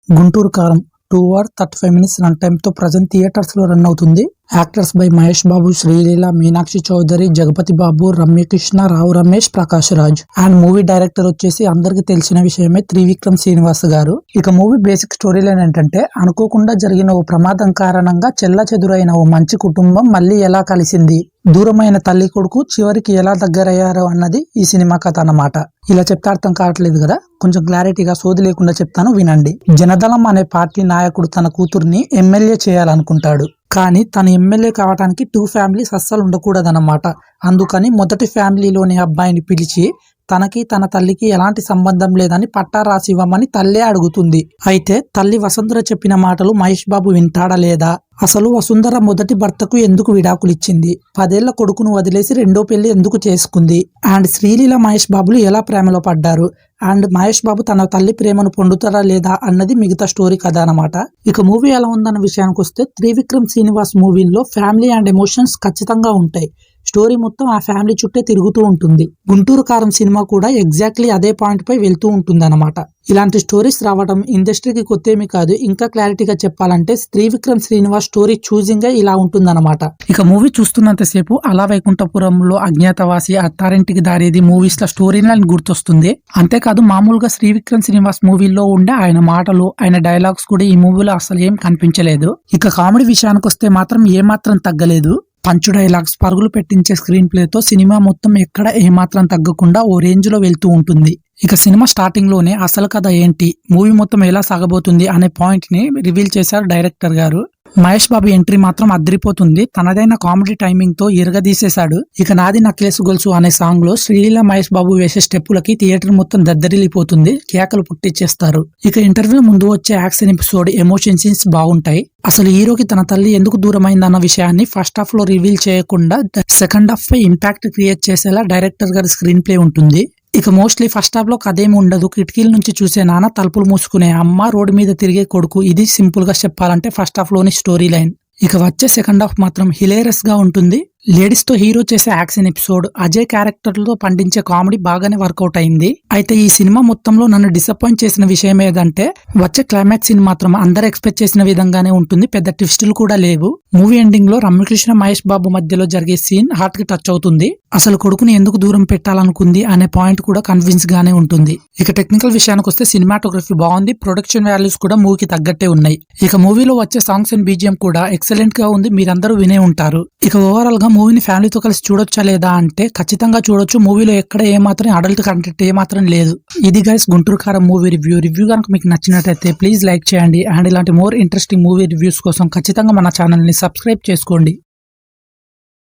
Guntur Karam 2 hour 35 minutes run time తో present theaters లో run అవుతుంది. Actors by Mahesh Babu, Sreeleela, Meenakshi Chaudhary, Jagapathi Babu, Ramya Krishna, Rao Ramesh, Prakash Raj. And movie director వచ్చేసి అందరికి తెలిసిన విషయమే త్రివిక్రమ్ శ్రీనివాస్ గారు. ఇక మూవీ బేసిక్ స్టోరీ లైన్ ఏంటంటే, అనుకోకుండా జరిగిన ఓ ప్రమాదం కారణంగా చెల్లాచెదురైన ఓ మంచి కుటుంబం మళ్ళీ ఎలా కలిసింది, దూరమైన తల్లి కొడుకు చివరికి ఎలా దగ్గరయ్యారో అన్నది ఈ సినిమా కథ అన్నమాట. ఇలా చెప్తే అర్థం కావట్లేదు కదా, కొంచెం క్లారిటీగా సోది లేకుండా చెప్తాను వినండి. జనదళం అనే పార్టీ నాయకుడు తన కూతుర్ని ఎమ్మెల్యే చేయాలనుకుంటాడు. కానీ తన ఎమ్మెల్యే కావడానికి 2 ఫ్యామిలీస్ అస్సలు ఉండకూడదన్నమాట. అందుకని మొదటి ఫ్యామిలీలోని అబ్బాయిని పిలిచి తనకి తన తల్లికి ఎలాంటి సంబంధం లేదని పట్టా రాసి ఇవ్వమని తల్లే అడుగుతుంది. అయితే తల్లి వసుంధర చెప్పిన మాటలు మహేష్ బాబు వింటాడా లేదా? అసలు వసుంధర మొదటి భర్తకు ఎందుకు విడాకులు ఇచ్చింది? 10 ఏళ్ల కొడుకును వదిలేసి రెండో పెళ్లి ఎందుకు చేసుకుంది? అండ్ శ్రీలీల మహేష్ బాబులు ఎలా ప్రేమలో పడ్డారు? అండ్ మహేష్ బాబు తన తల్లి ప్రేమను పొందుతారా లేదా అన్నది మిగతా స్టోరీ కథ అన్నమాట. ఇక మూవీ ఎలా ఉందన్న విషయానికి వస్తే, త్రివిక్రమ్ శ్రీనివాస్ మూవీల్లో ఫ్యామిలీ అండ్ ఎమోషన్స్ ఖచ్చితంగా ఉంటాయి. స్టోరీ మొత్తం ఆ ఫ్యామిలీ చుట్టే తిరుగుతూ ఉంటుంది. గుంటూరు కారం సినిమా కూడా ఎగ్జాక్ట్లీ అదే పాయింట్ పై వెళ్తూ ఉంటుంది అన్నమాట. ఇలాంటి స్టోరీస్ రావడం ఇండస్ట్రీకి కొత్తేమీ కాదు. ఇంకా క్లారిటీగా చెప్పాలంటే త్రివిక్రమ్ శ్రీనివాస్ స్టోరీ చూసింగ్ ఇలా ఉంటుందన్నమాట. ఇక మూవీ చూస్తున్నంతసేపు అలా వైకుంఠపురంలో అజ్ఞాతవాసి, అత్తారింటికి దారేది మూవీస్ లో స్టోరీ లైన్ గుర్తొస్తుంది. అంతేకాదు మామూలుగా త్రివిక్రమ్ శ్రీనివాస్ మూవీలో ఉండే ఆయన మాటలు, ఆయన డైలాగ్స్ కూడా ఈ మూవీలో అసలు ఏం కనిపించలేదు. ఇక కామెడీ విషయానికి వస్తే మాత్రం ఏమాత్రం తగ్గలేదు. పంచు డైలాగ్స్, పరుగులు పెట్టించే స్క్రీన్ ప్లేతో సినిమా మొత్తం ఎక్కడ ఏమాత్రం తగ్గకుండా ఓ రేంజ్ లో వెళ్తూ ఉంటుంది. ఇక సినిమా స్టార్టింగ్ లోనే అసలు కథ ఏంటి, మూవీ మొత్తం ఎలా సాగబోతుంది అనే పాయింట్ ని రివీల్ చేశారు డైరెక్టర్ గారు. మహేష్ బాబు ఎంట్రీ మాత్రం అద్దరిపోతుంది. తనదైన కామెడీ టైమింగ్ తో ఇరగదీసేశాడు. ఇక నాది నక్లేసు గొలుసు అనే సాంగ్ లో శ్రీలీల మహేష్ బాబు వేసే స్టెప్పులకి థియేటర్ మొత్తం దద్దరిల్లిపోతుంది, కేకలు పుట్టించేస్తారు. ఇక ఇంటర్వ్యూ ముందు వచ్చే యాక్షన్ ఎపిసోడ్, ఎమోషన్ సీన్స్ బాగుంటాయి. అసలు హీరోకి తన తల్లి ఎందుకు దూరమైందన్న విషయాన్ని ఫస్ట్ హాఫ్ లో రివీల్ చేయకుండా సెకండ్ హాఫ్ పై ఇంపాక్ట్ క్రియేట్ చేసేలా డైరెక్టర్ గారి స్క్రీన్ ప్లే ఉంటుంది. ఇక మోస్ట్లీ ఫస్ట్ హాఫ్ లో కథేమి ఉండదు. కిటికీల నుంచి చూసే నాన్న, తలుపులు మూసుకునే అమ్మ, రోడ్డు మీద తిరిగే కొడుకు. ఇది సింపుల్ గా చెప్పాలంటే ఫస్ట్ హాఫ్ లోని స్టోరీ లైన్. ఇక వచ్చే సెకండ్ హాఫ్ మాత్రం హిలేరియస్ గా ఉంటుంది. లేడీస్ తో హీరో చేసే యాక్షన్ ఎపిసోడ్, అజయ్ క్యారెక్టర్ తో పండించే కామెడీ బాగానే వర్కౌట్ అయింది. అయితే ఈ సినిమా మొత్తంలో నన్ను డిసప్పాయింట్ చేసిన విషయం ఏదంటే, వచ్చే క్లైమాక్స్ సీన్ మాత్రం అందరు ఎక్స్పెక్ట్ చేసిన విధంగానే ఉంటుంది. పెద్ద ట్విస్టులు కూడా లేవు. మూవీ ఎండింగ్ లో రమ్యకృష్ణ మహేష్ బాబు మధ్యలో జరిగే సీన్ హార్ట్ కి టచ్ అవుతుంది. అసలు కొడుకుని ఎందుకు దూరం పెట్టాలనుకుంది అనే పాయింట్ కూడా కన్విన్స్ గానే ఉంటుంది. ఇక టెక్నికల్ విషయానికి వస్తే సినిమాటోగ్రఫీ బాగుంది. ప్రొడక్షన్ వాల్యూస్ కూడా మూవీకి తగ్గట్టే ఉన్నాయి. ఇక మూవీలో వచ్చే సాంగ్స్ అండ్ బీజిఎం కూడా ఎక్సలెంట్ గా ఉంది, మీరందరూ వినే ఉంటారు. ఇక ఓవరాల్ గా మూవీని ఫ్యామిలీతో కలిసి చూడొచ్చా లేదా అంటే ఖచ్చితంగా చూడొచ్చు. మూవీలో ఎక్కడ ఏమాత్రం అడల్ట్ కంటెంట్ ఏమాత్రం లేదు. ఇది గైస్ గుంటూరు కారం మూవీ రివ్యూ కనుక మీకు నచ్చినట్టయితే ప్లీజ్ లైక్ చేయండి. అండ్ ఇలాంటి మోర్ ఇంట్రెస్టింగ్ మూవీ రివ్యూస్ కోసం ఖచ్చితంగా మన ఛానల్ ని సబ్స్క్రైబ్ చేసుకోండి.